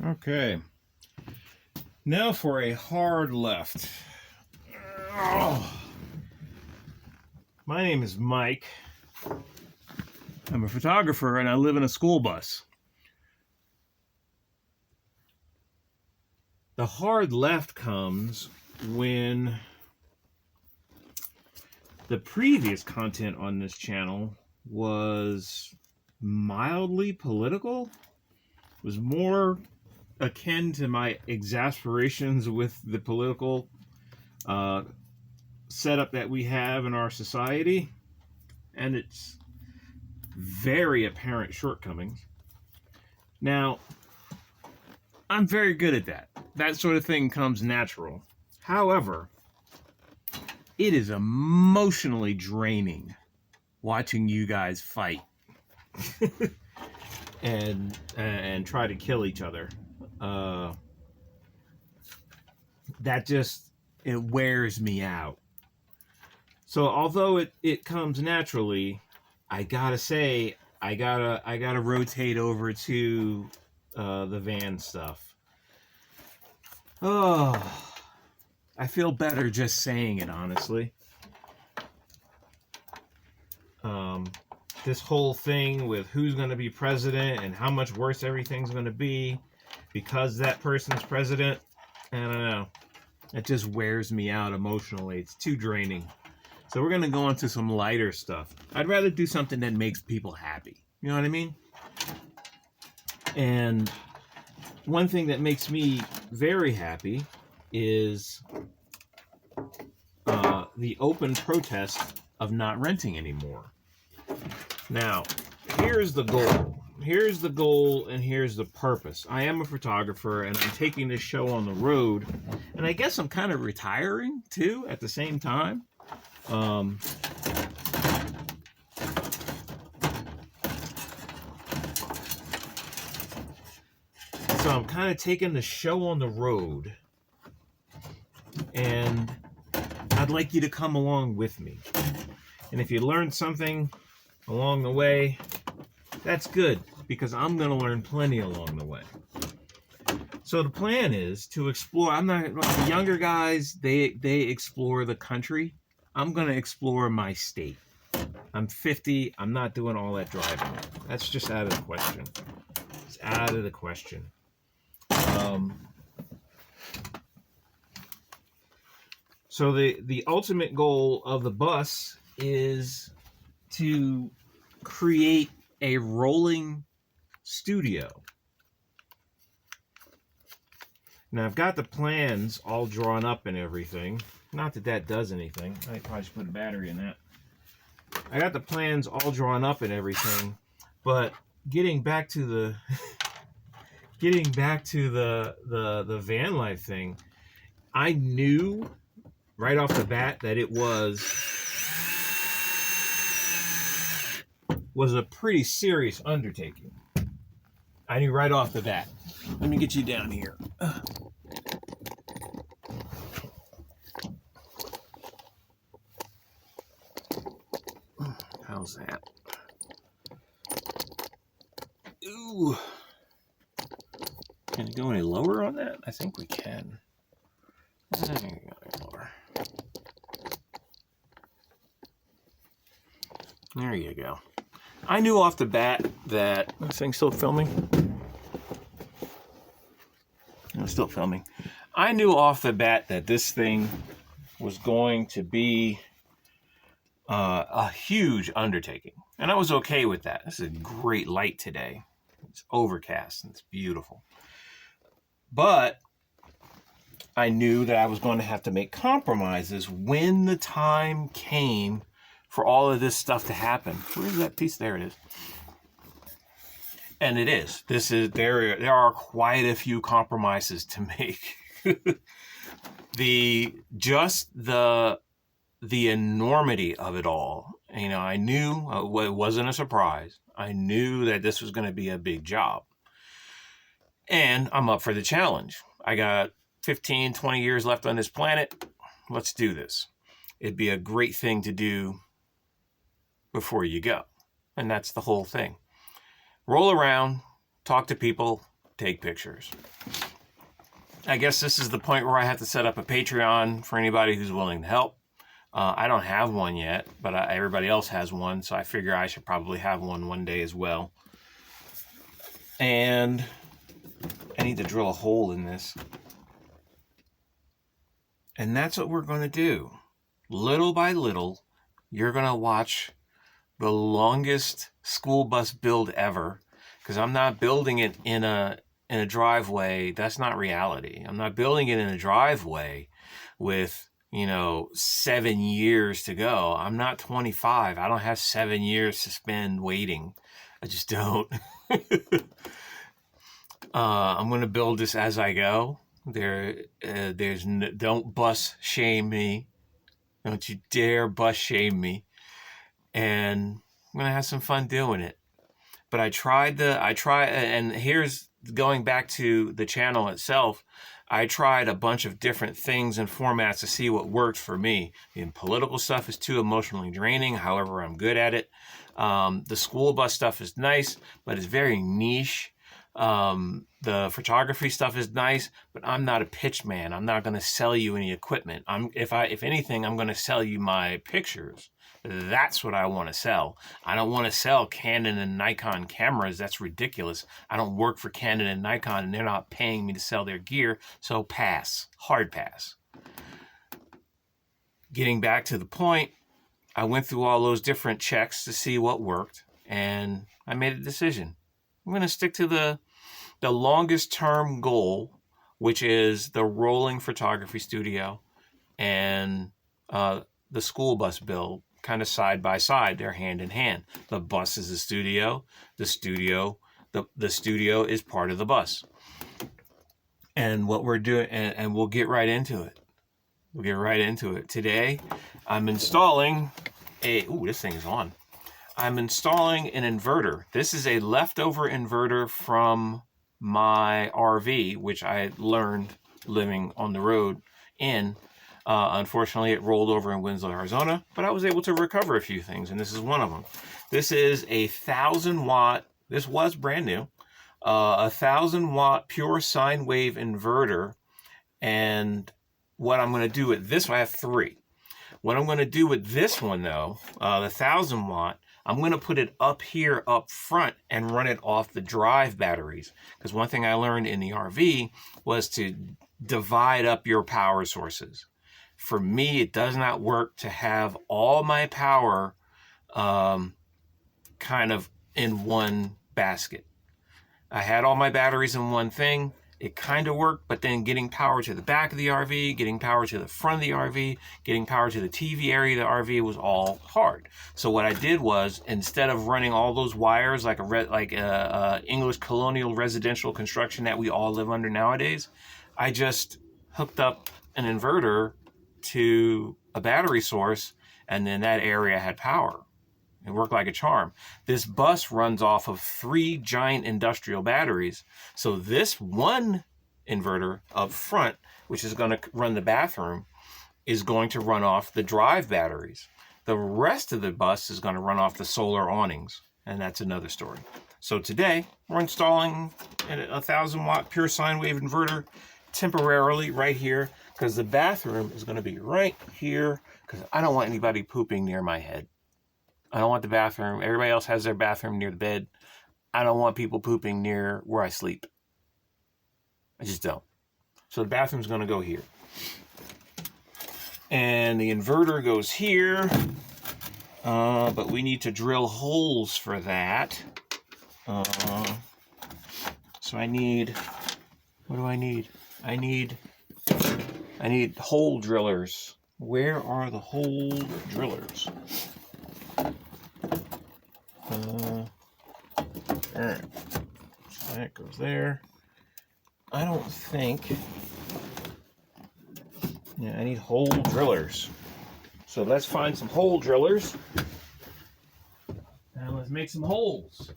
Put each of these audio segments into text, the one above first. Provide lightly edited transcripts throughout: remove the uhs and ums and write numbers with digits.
Okay, now for a hard left. Oh. My name is Mike. I'm a photographer and I live in a school bus. The hard left comes when the previous content on this channel was mildly political. It was more akin to my exasperations with the political setup that we have in our society and its very apparent shortcomings. Now, I'm very good at that. That sort of thing comes natural. However, it is emotionally draining watching you guys fight and try to kill each other. That just, it wears me out. So although it comes naturally, I gotta say, I gotta rotate over to the van stuff. Oh, I feel better just saying it, honestly. This whole thing with who's going to be president and how much worse everything's going to be because that person's president, I don't know. It just wears me out emotionally. It's too draining. So we're going to go into some lighter stuff. I'd rather do something that makes people happy. You know what I mean? And one thing that makes me very happy is the open protest of not renting anymore. Now, here's the goal. Here's the goal and here's the purpose. I am a photographer and I'm taking this show on the road. And I guess I'm kind of retiring too at the same time. So I'm kind of taking the show on the road. And I'd like you to come along with me. And if you learned something along the way, that's good, because I'm going to learn plenty along the way. So the plan is to explore. The younger guys, they explore the country. I'm going to explore my state. I'm 50. I'm not doing all that driving. That's just out of the question. It's out of the question. So the ultimate goal of the bus is to create a rolling studio. Now I've got the plans all drawn up and everything. Not that that does anything. I probably should put a battery in that. I got the plans all drawn up and everything, but getting back to the van life thing, I knew right off the bat that it was a pretty serious undertaking. I knew right off the bat. Let me get you down here. How's that? Ooh. Can it go any lower on that? I think we can. Lower. There you go. I knew off the bat that... This thing's still filming? I'm still filming. I knew off the bat that this thing was going to be a huge undertaking. And I was okay with that. This is a great light today. It's overcast and it's beautiful. But I knew that I was going to have to make compromises when the time came for all of this stuff to happen. Where's that piece? There it is. And it is. There are quite a few compromises to make. the enormity of it all. You know, I knew it wasn't a surprise. I knew that this was going to be a big job. And I'm up for the challenge. I got 15, 20 years left on this planet. Let's do this. It'd be a great thing to do before you go. And that's the whole thing. Roll around, talk to people, take pictures. I guess this is the point where I have to set up a Patreon for anybody who's willing to help. I don't have one yet, but everybody else has one, so I figure I should probably have one day as well. And I need to drill a hole in this. And that's what we're going to do. Little by little, you're going to watch the longest school bus build ever, because I'm not building it in a driveway. That's not reality. I'm not building it in a driveway with, 7 years to go. I'm not 25. I don't have 7 years to spend waiting. I just don't. I'm going to build this as I go. Don't bus shame me. Don't you dare bus shame me. And I'm going to have some fun doing it. But and here's going back to the channel itself. I tried a bunch of different things and formats to see what worked for me. The political stuff is too emotionally draining. However, I'm good at it. The school bus stuff is nice, but it's very niche. The photography stuff is nice, but I'm not a pitch man. I'm not going to sell you any equipment. If anything, I'm going to sell you my pictures. That's what I want to sell. I don't want to sell Canon and Nikon cameras. That's ridiculous. I don't work for Canon and Nikon, and they're not paying me to sell their gear. So pass. Hard pass. Getting back to the point, I went through all those different checks to see what worked, and I made a decision. I'm going to stick to the longest term goal, which is the rolling photography studio and the school bus build, kind of side by side. They're hand in hand. The bus is the studio. The studio is part of the bus. And what we're doing, and we'll get right into it. Today, I'm installing this thing is on. I'm installing an inverter. This is a leftover inverter from my RV, which I learned living on the road in. Unfortunately, it rolled over in Winslow, Arizona, but I was able to recover a few things, and this is one of them. This is a 1,000 watt, this was brand new, 1,000 watt pure sine wave inverter. And what I'm going to do with this, I have 3. What I'm going to do with this one, though, the 1,000 watt, I'm going to put it up here up front and run it off the drive batteries. Because one thing I learned in the RV was to divide up your power sources. For me, it does not work to have all my power kind of in one basket. I had all my batteries in one thing. It kind of worked, but then getting power to the back of the RV, getting power to the front of the RV, getting power to the TV area of the RV was all hard. So what I did was, instead of running all those wires like English colonial residential construction that we all live under nowadays, I just hooked up an inverter to a battery source, and then that area had power. It worked like a charm. This bus runs off of 3 giant industrial batteries. So this one inverter up front, which is going to run the bathroom, is going to run off the drive batteries. The rest of the bus is going to run off the solar awnings, and that's another story. So today, we're installing a 1,000 watt pure sine wave inverter temporarily right here, because the bathroom is going to be right here, because I don't want anybody pooping near my head. I don't want the bathroom. Everybody else has their bathroom near the bed. I don't want people pooping near where I sleep. I just don't. So the bathroom's going to go here. And the inverter goes here. But we need to drill holes for that. So I need... What do I need? I need hole drillers. Where are the hole drillers? Alright, so that goes there. I don't think... Yeah, I need hole drillers. So let's find some hole drillers. And let's make some holes.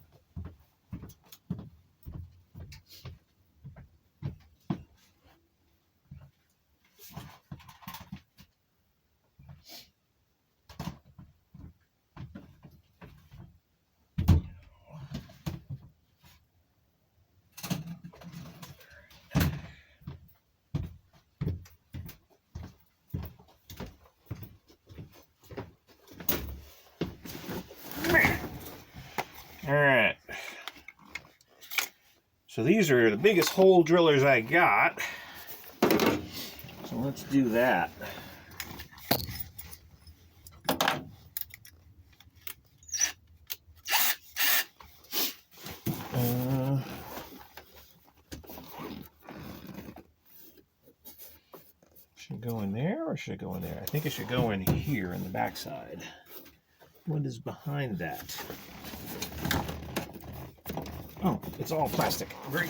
So these are the biggest hole drillers I got. So let's do that. Should it go in there or should it go in there? I think it should go in here in the backside. What is behind that? Oh, it's all plastic. Great.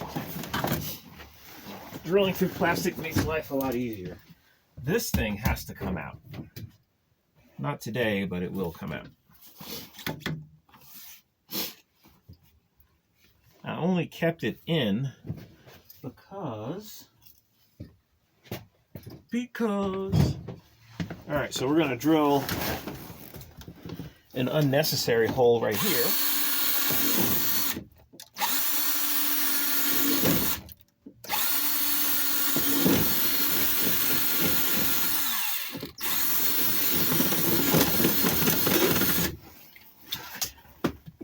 Drilling through plastic makes life a lot easier. This thing has to come out. Not today, but it will come out. I only kept it in because... All right, so we're going to drill an unnecessary hole right here.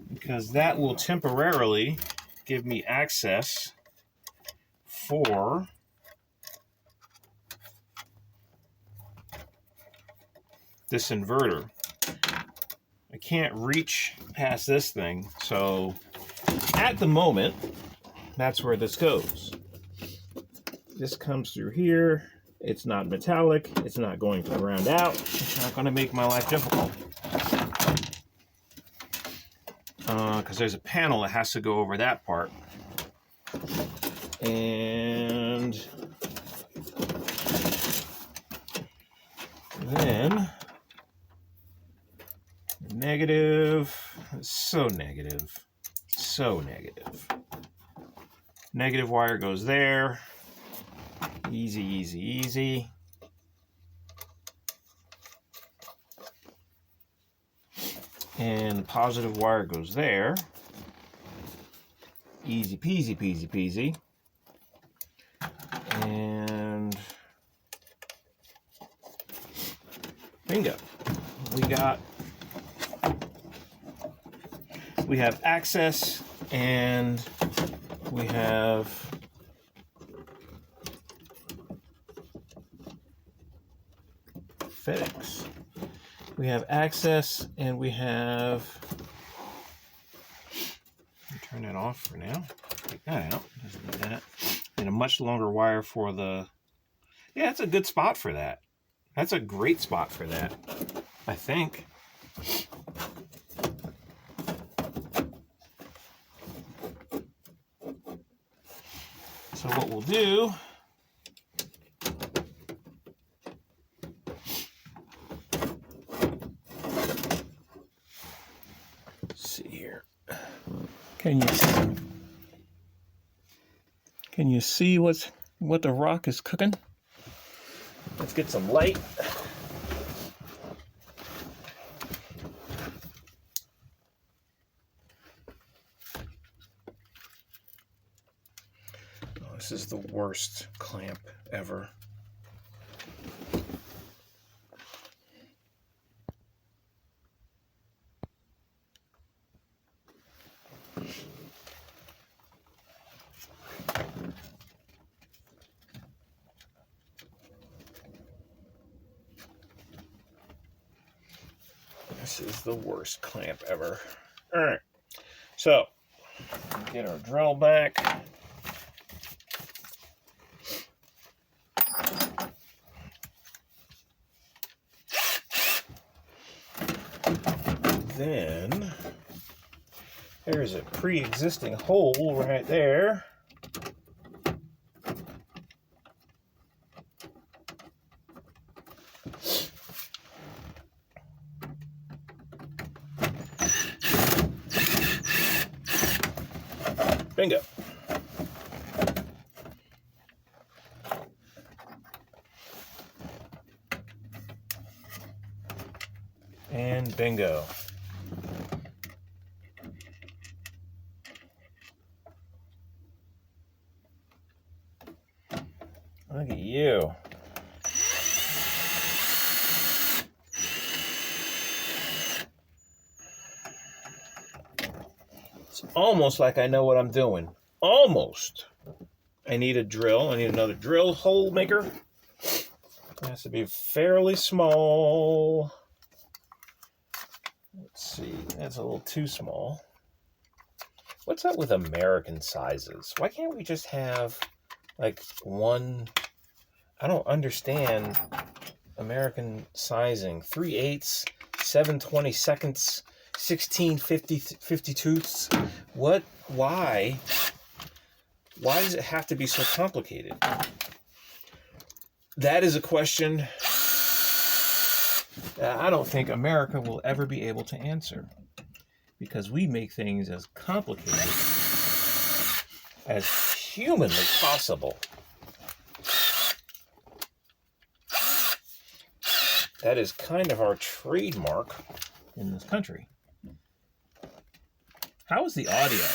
Because that will temporarily give me access for this inverter. I can't reach past this thing, so at the moment, that's where this goes. This comes through here. It's not metallic. It's not going to round out. It's not going to make my life difficult. Because there's a panel that has to go over that part. And then negative, so negative, so negative. Negative wire goes there. Easy, easy, easy. And the positive wire goes there. Easy peasy, peasy, peasy. And bingo. We have access and we have FedEx. We have access and we have, turn that off for now. Take that out. Just do that. And a much longer wire for the, yeah, it's a good spot for that. That's a great spot for that, I think. So what we'll do, let's see here. Can you see what the rock is cooking? Let's get some light. Oh, this is the worst clamp ever. This is the worst clamp ever. All right, so get our drill back. Then there's a pre-existing hole right there. Bingo. And bingo. Look at you. It's almost like I know what I'm doing. almost. I need a drill. I need another drill hole maker. It has to be fairly small. Let's see, that's a little too small. What's up with American sizes? Why can't we just have like one? I don't understand American sizing. 3/8, 7/22, 16/52. What? Why? Why does it have to be so complicated? That is a question that I don't think America will ever be able to answer, because we make things as complicated as humanly possible. That is kind of our trademark in this country. How is the audio?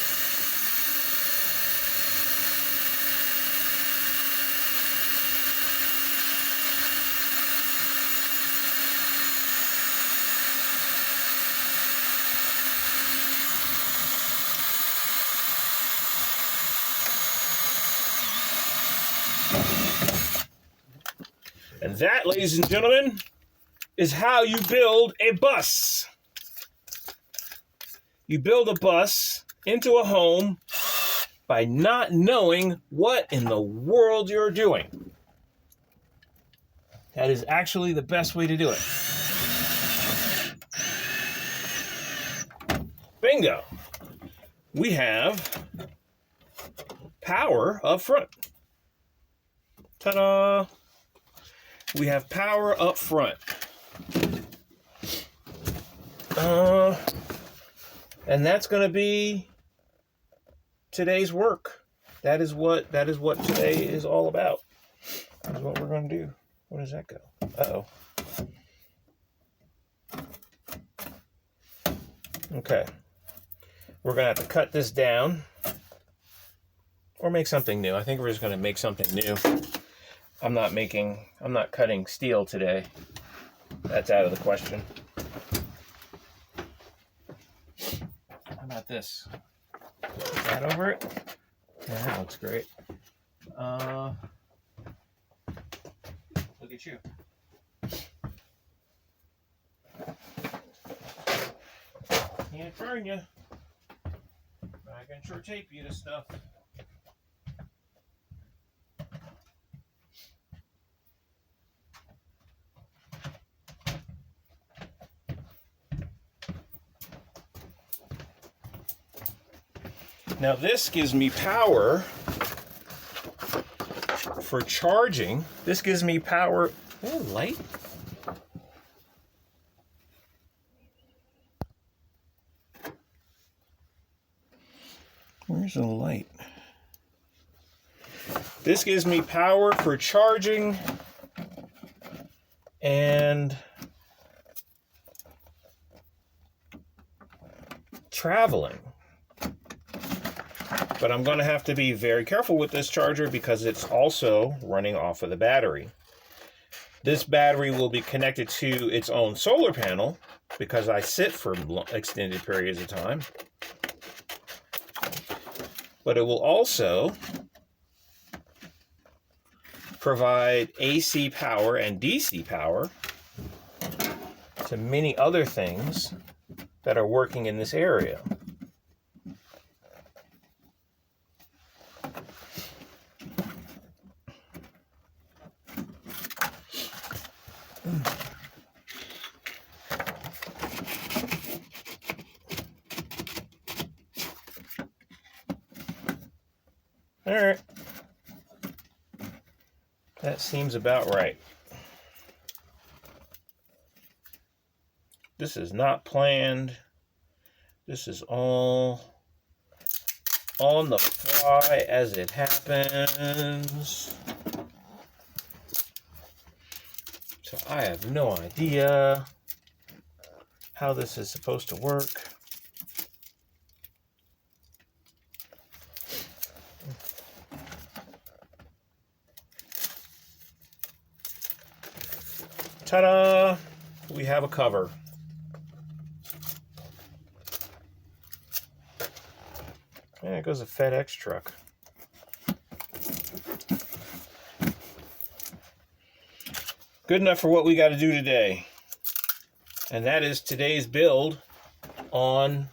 And that, ladies and gentlemen, is how you build a bus. You build a bus into a home by not knowing what in the world you're doing. That is actually the best way to do it. Bingo. We have power up front. Ta-da! We have power up front. And that's going to be today's work. That is what today is all about. That's what we're going to do. Where does that go? Uh-oh. Okay. We're going to have to cut this down or make something new. I think we're just going to make something new. I'm not cutting steel today. That's out of the question. How about this? Put that over it. Yeah, that looks great. Look at you. Can't burn you. But I can sure tape you to stuff. Now this gives me power for charging. This gives me power. Oh, light. Where's the light? This gives me power for charging and traveling. But I'm going to have to be very careful with this charger because it's also running off of the battery. This battery will be connected to its own solar panel because I sit for extended periods of time. But it will also provide AC power and DC power to many other things that are working in this area. All right. That seems about right. This is not planned. This is all on the fly as it happens. So I have no idea how this is supposed to work. Ta-da! We have a cover. There goes a FedEx truck. Good enough for what we got to do today. And that is today's build on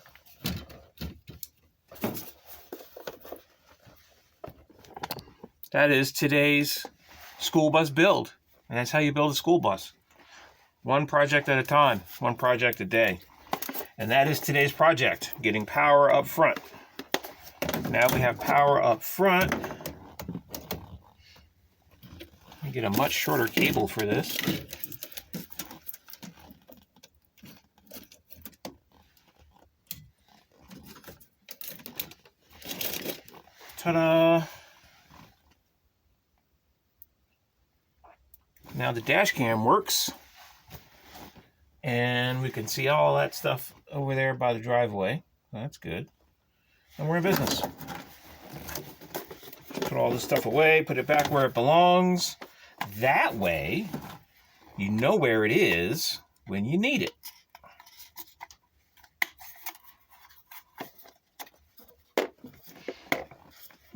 school bus build. And that's how you build a school bus. One project at a time, one project a day. And that is today's project, getting power up front. Now we have power up front. We get a much shorter cable for this. Ta-da! Now the dash cam works. And we can see all that stuff over there by the driveway. That's good. And we're in business. Put all this stuff away, put it back where it belongs. That way, you know where it is when you need it.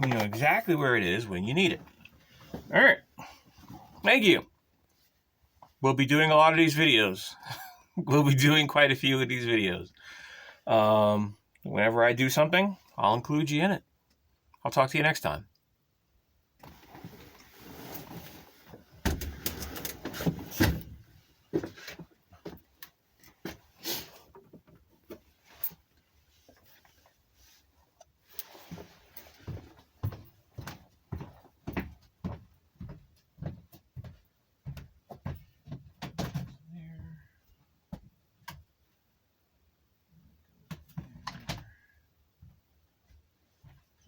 You know exactly where it is when you need it. All right. Thank you. We'll be doing a lot of these videos. We'll be doing quite a few of these videos. Whenever I do something, I'll include you in it. I'll talk to you next time.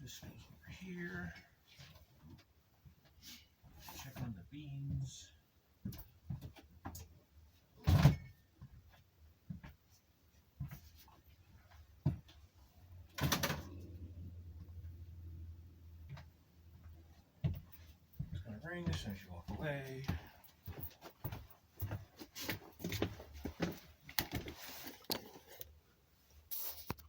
This goes over here. Check on the beans. It's gonna ring as soon as you walk away.